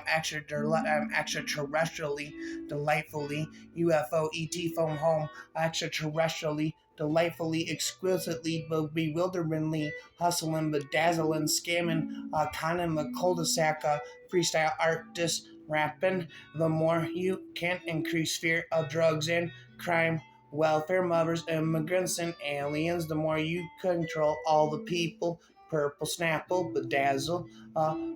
am extraterrestrially, delightfully UFO ET phone home, extraterrestrially, delightfully, exquisitely, bewilderingly, hustling, bedazzling, scamming, conning the cul-de-sac, freestyle artist rapping. The more you can increase fear of drugs and crime, welfare, mothers, immigrants, and aliens, the more you control all the people. Purple snapple, bedazzle.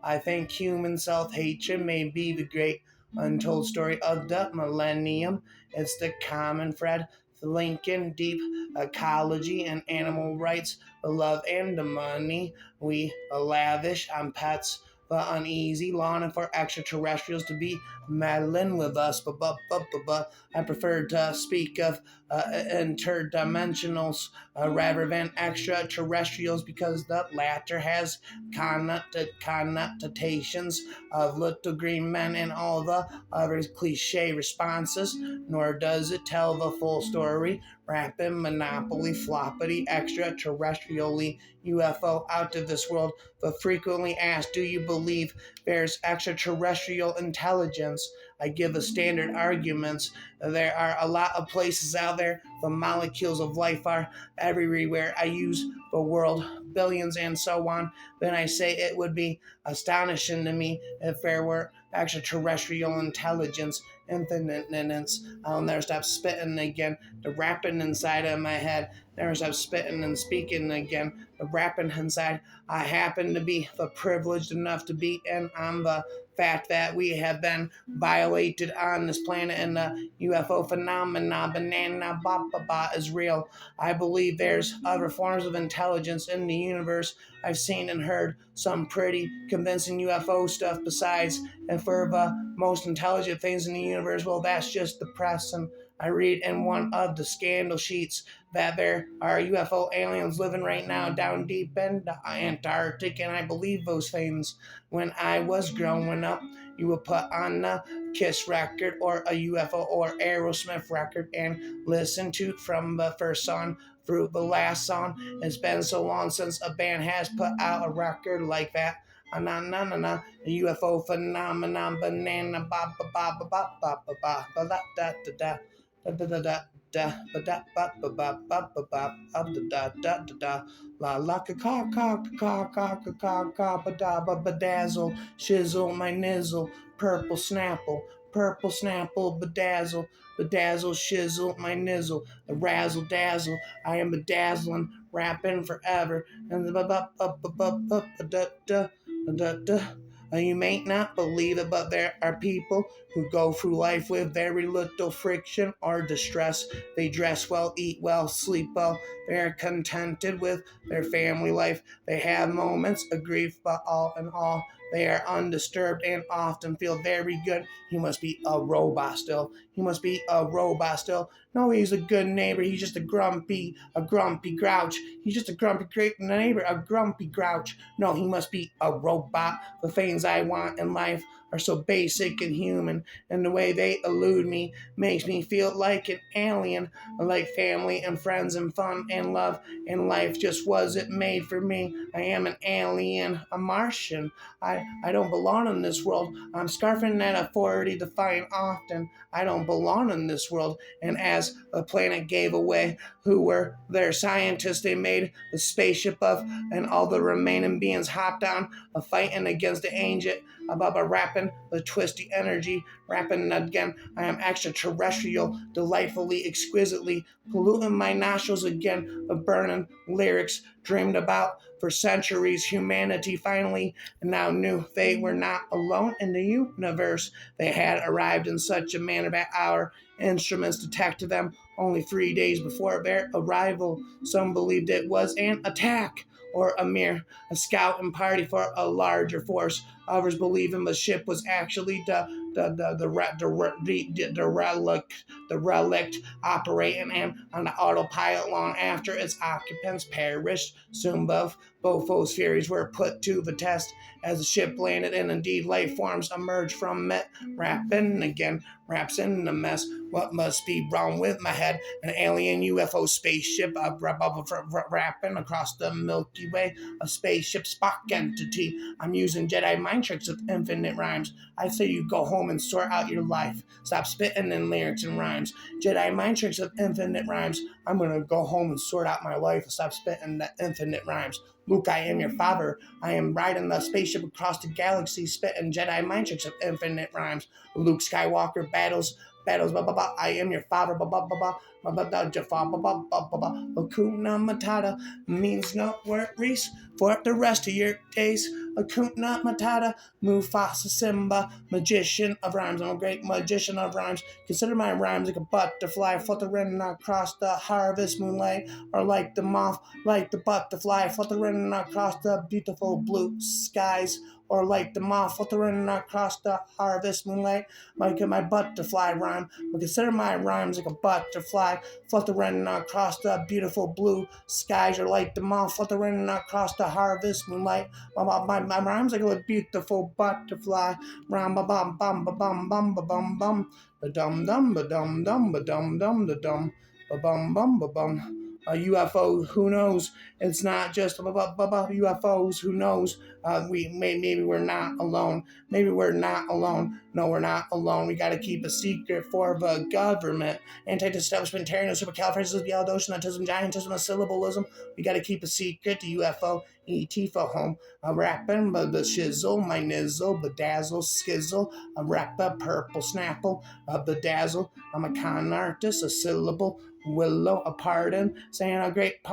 I think human self-hatred may be the great untold story of the millennium. It's the common thread linking deep ecology and animal rights, the love and the money we lavish on pets, the uneasy longing for extraterrestrials to be meddling with us. But I prefer to speak of interdimensionals rather than extraterrestrials because the latter has connotations of little green men and all the other cliche responses, nor does it tell the full story. Rapid, monopoly, floppity, extraterrestrially, UFO, out of this world, but frequently asked, do you believe there's extraterrestrial intelligence? I give a standard arguments. There are a lot of places out there. The molecules of life are everywhere. I use the world, billions, and so on. Then I say it would be astonishing to me if there were extraterrestrial intelligence, infiniteness. I'll never stop spitting again. The rapping inside of my head. Never stop spitting and speaking again. The rapping inside. I happen to be the privileged enough to be in on the fact that we have been violated on this planet and the UFO phenomena, banana, ba is real. I believe there's other forms of intelligence in the universe. I've seen and heard some pretty convincing UFO stuff besides. And for the most intelligent things in the universe, well, that's just the press. And I read in one of the scandal sheets that there are UFO aliens living right now down deep in the Antarctic, and I believe those things. When I was growing up, you would put on a Kiss record or a UFO or Aerosmith record and listen to from the first song through the last song. It's been so long since a band has put out a record like that. A UFO phenomenon, banana, ba ba ba ba ba ba ba ba ba da da da da da da da ba da ba ba ba ba ba ba da da da da la la ka ka ka ka ka ka ka ka ba da ba bedazzle, shizzle my nizzle, purple snapple, bedazzle, bedazzle, shizzle my nizzle, the razzle dazzle, I am bedazzling, rapping forever, and the ba ba ba ba ba ba da da da da. You may not believe it, but there are people who go through life with very little friction or distress. They dress well, eat well, sleep well. They're contented with their family life. They have moments of grief, but all in all, they are undisturbed and often feel very good. He must be a robot still. He must be a robot still. No, he's a good neighbor. He's just a grumpy grouch. He's just a grumpy great neighbor, a grumpy grouch. No, he must be a robot. The things I want in life are so basic and human, and the way they elude me makes me feel like an alien, like family and friends and fun and love, and life just wasn't made for me. I am an alien, a Martian. I don't belong in this world. I'm scarfing at a 40 to find often. I don't belong in this world. And as the planet gave away who were their scientists, they made the spaceship of, and all the remaining beings hopped on, a fighting against the ancient above a rapping, the twisty energy, rapping again. I am extraterrestrial, delightfully, exquisitely, polluting my nostrils again, the burning lyrics dreamed about for centuries. Humanity finally now knew they were not alone in the universe. They had arrived in such a manner that our instruments detected them only 3 days before their arrival. Some believed it was an attack or a scouting party for a larger force. Others believe the ship was actually the relict operating and on the autopilot long after its occupants perished. Soon both those theories were put to the test as the ship landed, and indeed life forms emerged from it. Rapping again, raps in the mess. What must be wrong with my head? An alien UFO spaceship rapping across the Milky Way. A spaceship Spock entity. I'm using Jedi mind mind tricks with infinite rhymes. I say you go home and sort out your life. Stop spitting in lyrics and rhymes. Jedi mind tricks with infinite rhymes. I'm gonna go home and sort out my life and stop spitting the infinite rhymes. Luke, I am your father. I am riding the spaceship across the galaxy, spitting Jedi mind tricks of infinite rhymes. Luke Skywalker battles, blah blah blah. I am your father, blah blah blah blah. Hakuna Matata means no worries for the rest of your days. Hakuna Matata, Mufasa Simba, magician of rhymes. I'm a great magician of rhymes. Consider my rhymes like a butterfly fluttering across the harvest moonlight, or like the moth, like the butterfly fluttering across the beautiful blue skies, or like the moth fluttering across the harvest moonlight, like my butterfly rhyme. But consider my rhymes like a butterfly fluttering across the beautiful blue skies, or like the moth fluttering across the harvest moonlight. My rhymes like a beautiful butterfly. Ram ba bum bum ba bum bum ba bum bum ba dum dum ba dum dum ba dum dum da dum ba bum bum ba bum. A UFO, who knows? It's not just UFOs, who knows? Maybe we're not alone. Maybe we're not alone. No, we're not alone. We got to keep a secret for the government. Anti-establishmentarian, supercalifragilisticexpialidocious, giantism, syllabalism. We got to keep a secret. The UFO, ET for home. I'm rapping, but the shizzle, my nizzle, bedazzle, skizzle. I'm rapper, purple snapple, bedazzle. I'm a con artist, a syllable. Willow, a pardon, saying a great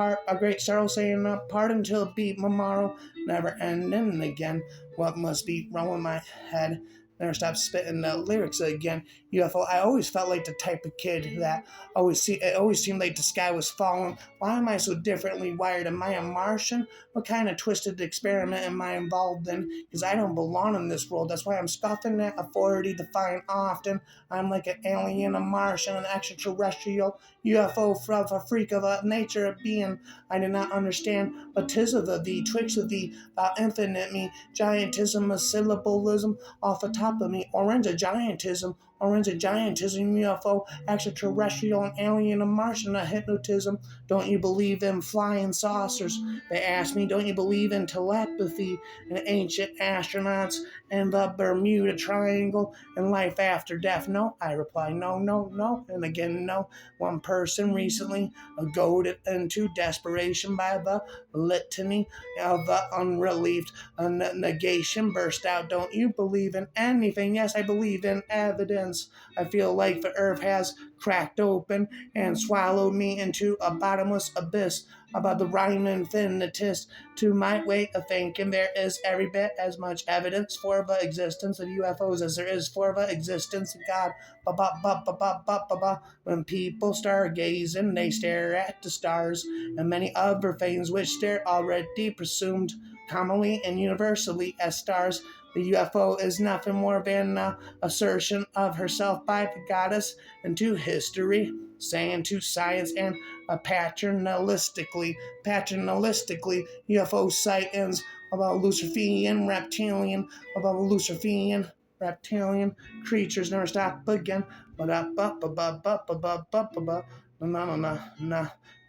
sorrow, saying a pardon till it be tomorrow, never ending again. What must be wrong with my head? Never stop spitting the lyrics again. UFO, I always felt like the type of kid that it always seemed like the sky was falling. Why am I so differently wired? Am I a Martian? What kind of twisted experiment am I involved in? Because I don't belong in this world. That's why I'm scoffing at authority defined often. I'm like an alien, a Martian, an extraterrestrial, UFO, a freak of a nature of being. I did not understand, but 'tis of thee, twixt of thee, about infinite me, giantism, a syllabalism, off the top of me, orange a giantism, UFO, extraterrestrial, and alien, a Martian, a hypnotism. Don't you believe in flying saucers? They ask me, don't you believe in telepathy and ancient astronauts and the Bermuda Triangle and life after death? No, I reply, no, no, no, and again, no. One person recently goaded into desperation by the litany of the unrelieved negation burst out, don't you believe in anything? Yes, I believe in evidence. I feel like the earth has cracked open and swallowed me into a bottomless abyss. About the rhyme infinitist to my way of thinking, there is every bit as much evidence for the existence of UFOs as there is for the existence of God. When people start gazing, they stare at the stars and many other things which they're already presumed commonly and universally as stars. The UFO is nothing more than an assertion of herself by the goddess into history, saying to science and paternalistically, UFO sightings about Luciferian reptilian creatures never stop again.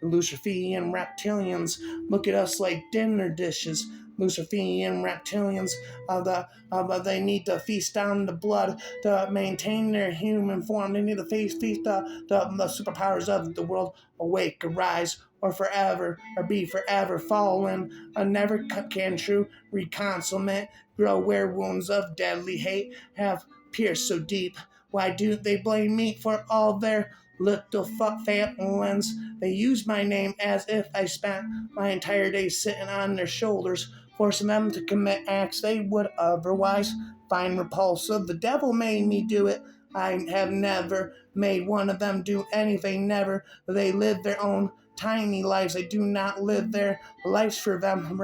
Luciferian reptilians look at us like dinner dishes. Luciferian reptilians, they need to feast on the blood to maintain their human form. They need to feast the superpowers of the world. Awake, arise, or forever, or be forever fallen. A never can true reconsummate grow where wounds of deadly hate have pierced so deep. Why do they blame me for all their little failings? They use my name as if I spent my entire day sitting on their shoulders, forcing them to commit acts they would otherwise find repulsive. The devil made me do it. I have never made one of them do anything, never. They live their own tiny lives. I do not live their lives for them.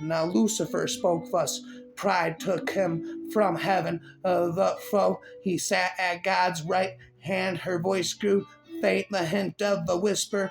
Now Lucifer spoke thus. Pride took him from heaven, the foe. He sat at God's right hand. Her voice grew faint, the hint of a whisper.